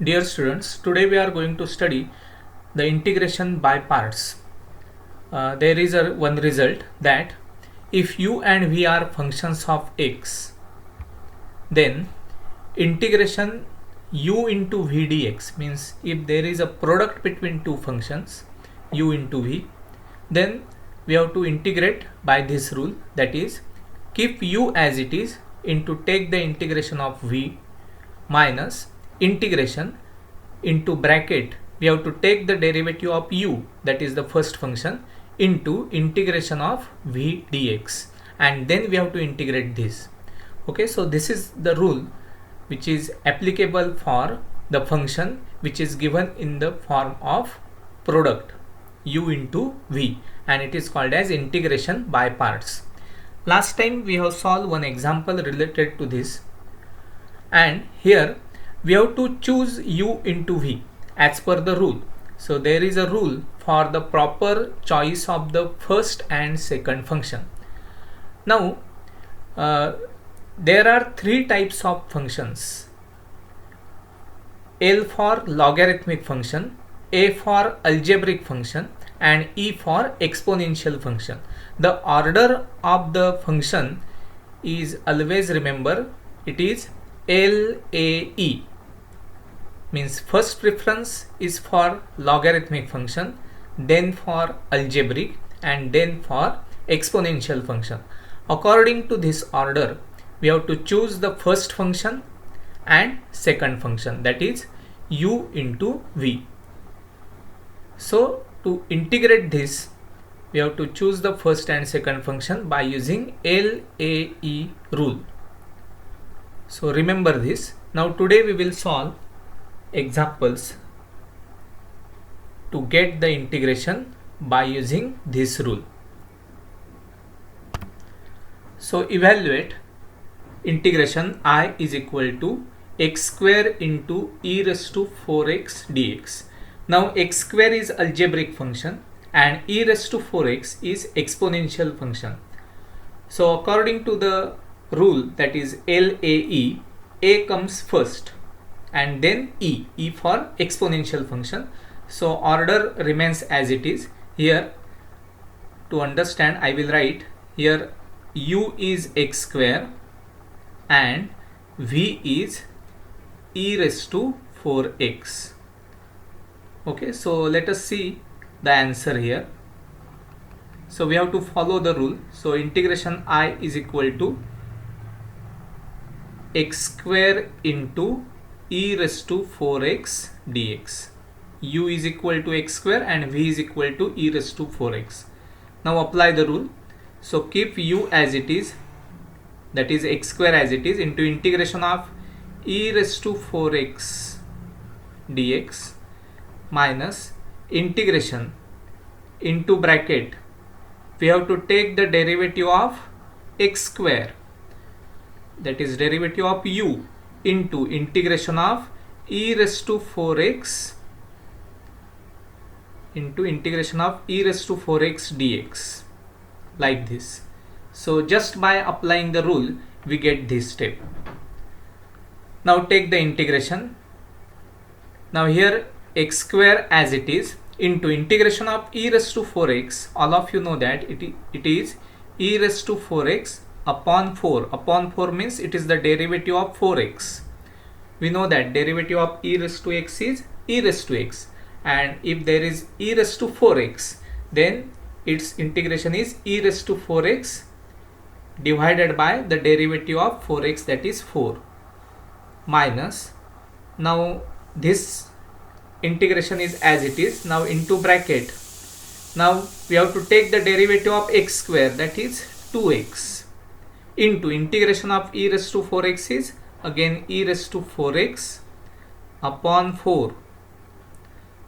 Dear students, today we are going to study the integration by parts. There is one result that if u and v are functions of x, then integration u into v dx means if there is a product between two functions u into v, then we have to integrate by this rule, that is keep u as it is into take the integration of v minus integration into bracket we have to take the derivative of u, that is the first function, into integration of v dx, and then we have to integrate this. Okay, so this is the rule which is applicable for the function which is given in the form of product u into v, and it is called as integration by parts. Last time we have solved one example related to this, and here we have to choose u into v as per the rule. So there is a rule for the proper choice of the first and second function. Now there are three types of functions: L for logarithmic function, A for algebraic function, and E for exponential function. The order of the function is always, remember, it is LAE, means first preference is for logarithmic function, then for algebraic, and then for exponential function. According to this order, we have to choose the first function and second function, that is u into v. So to integrate this, we have to choose the first and second function by using LAE rule. So remember this. Now today we will solve examples to get the integration by using this rule. So evaluate integration I is equal to x square into e raised to 4x dx. Now x square is algebraic function and e raised to 4x is exponential function. So according to the rule, that is LAE, A comes first and then E for exponential function. So order remains as it is. Here to understand, I will write here u is x square and v is e raised to 4x. Okay, so let us see the answer here. So we have to follow the rule. So integration I is equal to x square into e raised to 4x dx. U is equal to x square and v is equal to e raised to 4x. Now apply the rule. So keep u as it is, that is x square as it is, into integration of e raised to 4x dx minus integration into bracket we have to take the derivative of x square, that is derivative of u, into integration of e raised to 4x into integration of e raised to 4x dx, like this. So just by applying the rule we get this step. Now take the integration. Now here x square as it is into integration of e raised to 4x, all of you know that it is e raised to 4x upon 4. Upon 4 means it is the derivative of 4x. We know that derivative of e raised to x is e raised to x, and if there is e raised to 4x, then its integration is e raised to 4x divided by the derivative of 4x, that is 4, minus, now this integration is as it is, now into bracket, now we have to take the derivative of x square, that is 2x, into integration of e raised to 4x is again e raised to 4x upon 4.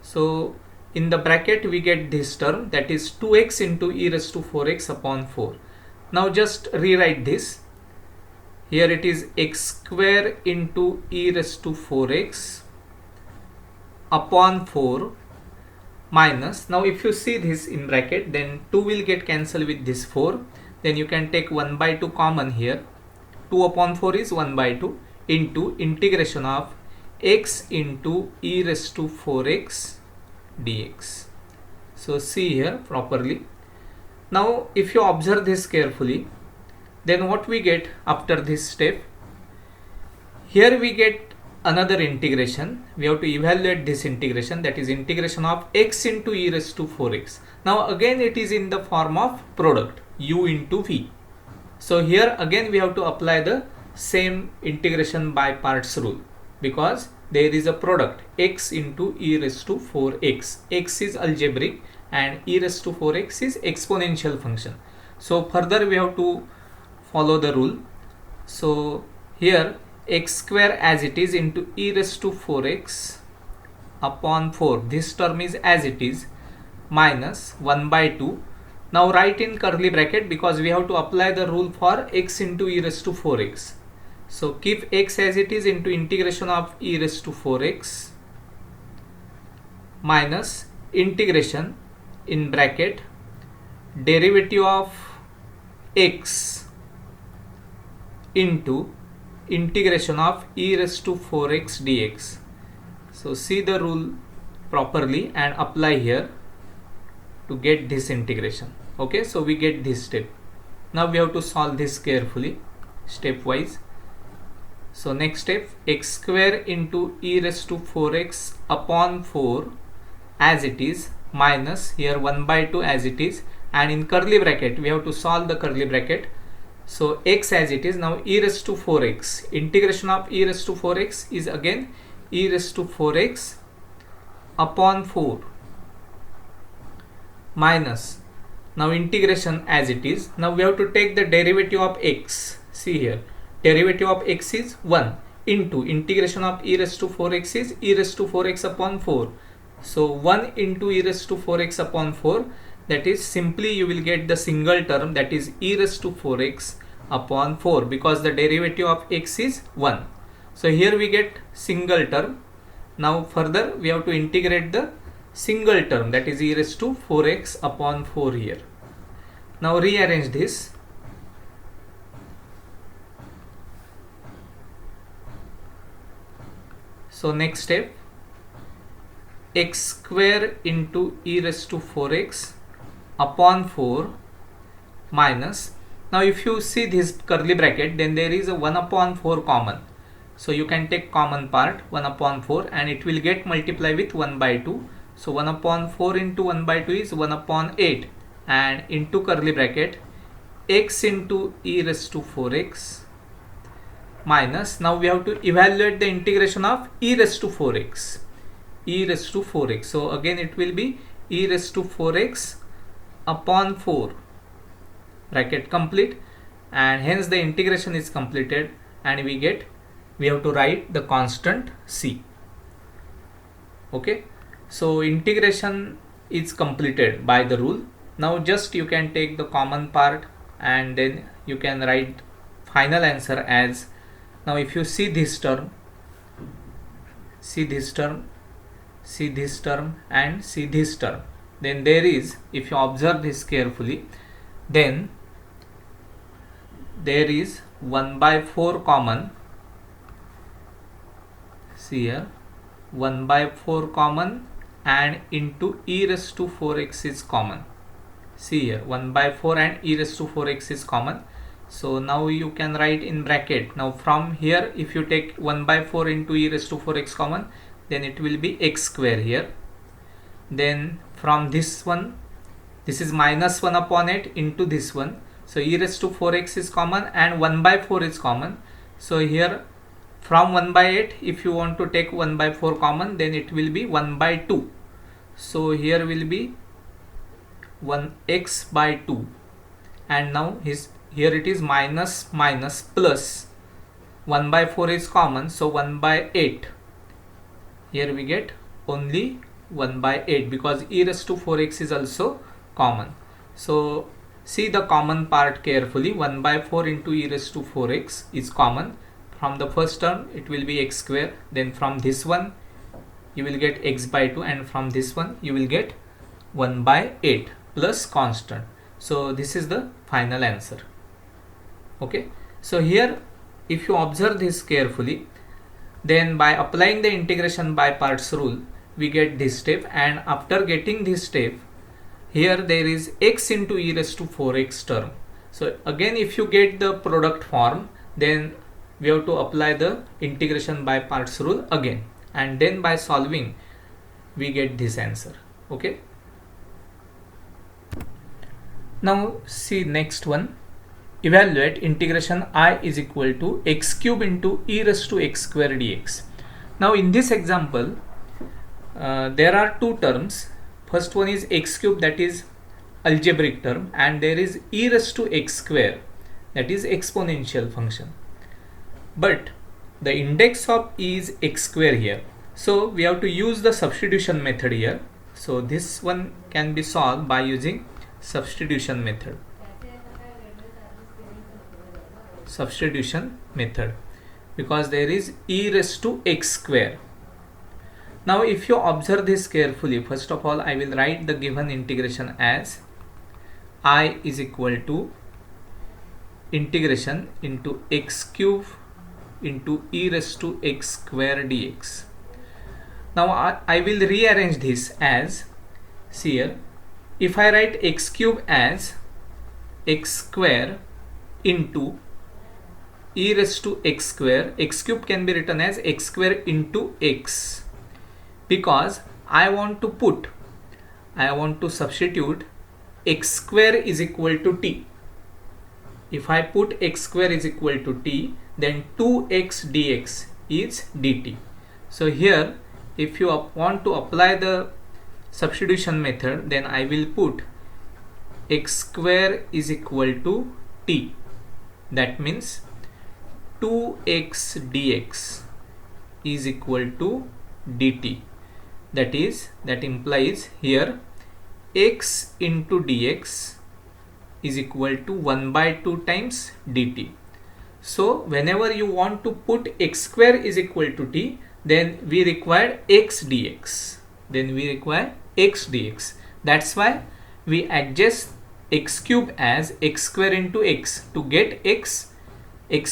So in the bracket we get this term, that is 2x into e raised to 4x upon 4. Now just rewrite this. Here it is x square into e raised to 4x upon 4 minus, now if you see this in bracket, then 2 will get cancelled with this 4, then you can take 1 by 2 common here. 2 upon 4 is 1 by 2 into integration of x into e raised to 4x dx. So see here properly. Now if you observe this carefully, then what we get after this step, here we get another integration. We have to evaluate this integration, that is integration of x into e raised to 4x. Now again it is in the form of product u into v. So here again we have to apply the same integration by parts rule, because there is a product x into e raised to 4x. X is algebraic and e raised to 4x is exponential function. So further we have to follow the rule. So here x square as it is into e raised to 4x upon 4, this term is as it is, minus 1 by 2. Now write in curly bracket because we have to apply the rule for x into e raised to 4x. So keep x as it is into integration of e raised to 4x minus integration in bracket derivative of x into integration of e raised to 4x dx. So see the rule properly and apply here to get this integration. Okay, so we get this step. Now we have to solve this carefully stepwise. So next step, x square into e raised to 4x upon 4 as it is, minus here 1 by 2 as it is, and in curly bracket we have to solve the curly bracket. So x as it is, now e raised to 4x, integration of e raised to 4x is again e raised to 4x upon 4 minus, now integration as it is. Now we have to take the derivative of x. See here, derivative of x is 1 into integration of e raised to 4x is e raised to 4x upon 4. So 1 into e raised to 4x upon 4, that is simply you will get the single term, that is e raised to 4x upon 4, because the derivative of x is 1. So here we get single term. Now further we have to integrate the single term, that is e raised to 4x upon 4 here. Now rearrange this. So next step, x square into e raised to 4x upon 4 minus, now if you see this curly bracket, then there is a 1 upon 4 common. So you can take common part 1 upon 4 and it will get multiplied with 1 by 2. So 1 upon 4 into 1 by 2 is 1 upon 8, and into curly bracket x into e raised to 4x minus, now we have to evaluate the integration of e raised to 4x. E raised to 4x. So again it will be e raised to 4x upon 4, bracket complete, and hence the integration is completed, and we have to write the constant c. Okay, so integration is completed by the rule. Now just you can take the common part and then you can write final answer as, now if you see this term, see this term, see this term and see this term, then there is, if you observe this carefully, then there is 1 by 4 common. See here, 1 by 4 common and into e raised to 4x is common. See here, 1 by 4 and e raised to 4x is common. So now you can write in bracket. Now from here, if you take 1 by 4 into e raised to 4x common, then it will be x square here. Then from this one, this is minus 1 upon 8 into this one. So e raised to 4x is common and 1 by 4 is common. So here from 1 by 8, if you want to take 1 by 4 common, then it will be 1 by 2. So here will be 1x by 2, and now here it is minus minus plus, 1 by 4 is common, so 1 by 8. Here we get only 1 by 8 because e raised to 4x is also common. So see the common part carefully. 1 by 4 into e raised to 4x is common. From the first term it will be x square, then from this one you will get x by 2, and from this one you will get 1 by 8 plus constant. So this is the final answer. Okay, so here if you observe this carefully, Then by applying the integration by parts rule, we get this step, and after getting this step, here there is x into e raised to 4x term. So again, if you get the product form, then we have to apply the integration by parts rule again, and then by solving we get this answer. Okay, now see next one. Evaluate integration I is equal to x cube into e raised to x square dx. Now in this example, there are two terms. First one is x cube, that is algebraic term, and there is e raised to x square, that is exponential function. But the index of e is x square here, so we have to use the substitution method here. So this one can be solved by using substitution method. Substitution method, because there is e raised to x square. Now if you observe this carefully, first of all I will write the given integration as I is equal to integration into x cube into e raised to x square dx. Now I will rearrange this as, see here, if I write x cube as x square into e raised to x square, x cube can be written as x square into x, because I want to substitute x square is equal to t. If I put x square is equal to t, then 2x dx is dt. So here, if you want to apply the substitution method, then I will put x square is equal to t. That means 2x dx is equal to dt. That implies here x into dx is equal to 1 by 2 times dt. So whenever you want to put x square is equal to t, then we require x dx. That's why we adjust x cube as x square into x. To get x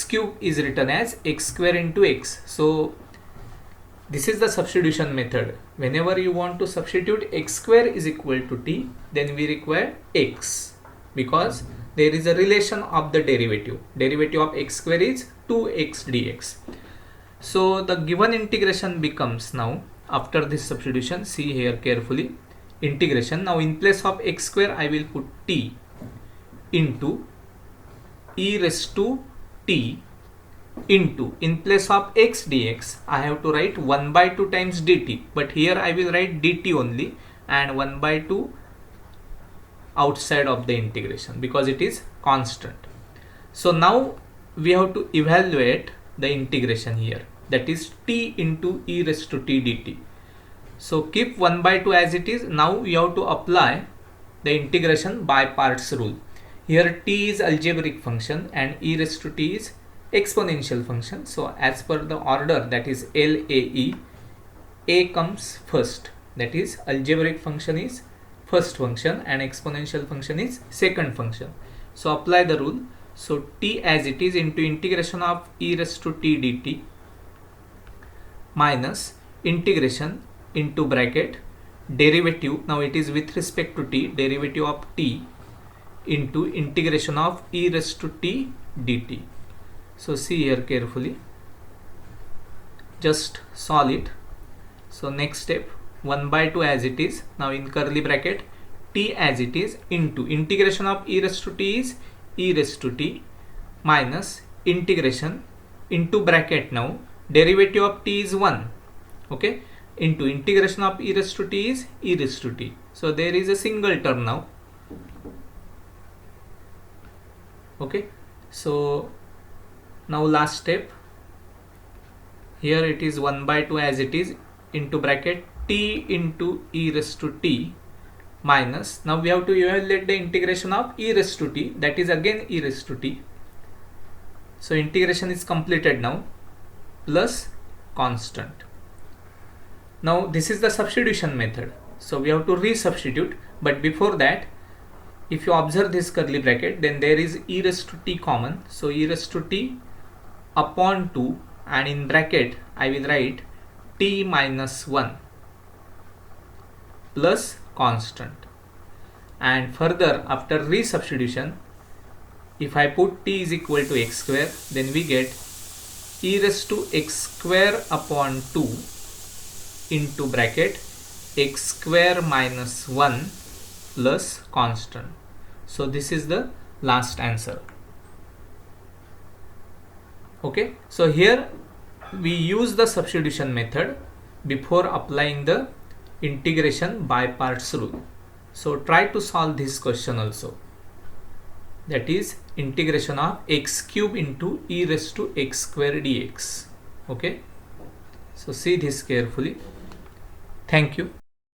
cube is written as x square into x. So this is the substitution method. Whenever you want to substitute x square is equal to t, then we require x, because there is a relation of the derivative. Derivative of x square is 2x dx. So the given integration becomes, now after this substitution, see here carefully, integration. Now in place of x square I will put t into e raised to t into, in place of x dx I have to write 1 by 2 times dt, but here I will write dt only, and 1 by 2 outside of the integration because it is constant. So now we have to evaluate the integration here, that is t into e raised to t dt. So keep 1 by 2 as it is. Now we have to apply the integration by parts rule. Here t is algebraic function and e raised to t is exponential function. So as per the order, that is LAE, a comes first, that is algebraic function is first function and exponential function is second function. So apply the rule. So t as it is into integration of e raised to t dt minus integration into bracket derivative, now it is with respect to t, derivative of t into integration of e raised to t dt. So see here carefully, just solve it. So next step, 1 by 2 as it is, now in curly bracket t as it is into integration of e raised to t is e raised to t minus integration into bracket, now derivative of t is 1, okay, into integration of e raised to t is e raised to t. So there is a single term now, okay. So now last step, here it is 1 by 2 as it is into bracket t into e raised to t minus, now we have to evaluate the integration of e raised to t, that is again e raised to t. So integration is completed now, plus constant. Now this is the substitution method, so we have to resubstitute, but before that, if you observe this curly bracket, then there is e raised to t common, so e raised to t upon 2 and in bracket I will write t minus 1 plus constant, and further after resubstitution, if I put t is equal to x square, then we get e raised to x square upon 2 into bracket x square minus 1 plus constant. So this is the last answer. Okay, so here we use the substitution method before applying the integration by parts rule. So try to solve this question also, that is integration of x cube into e raised to x square dx. Okay, so see this carefully. Thank you.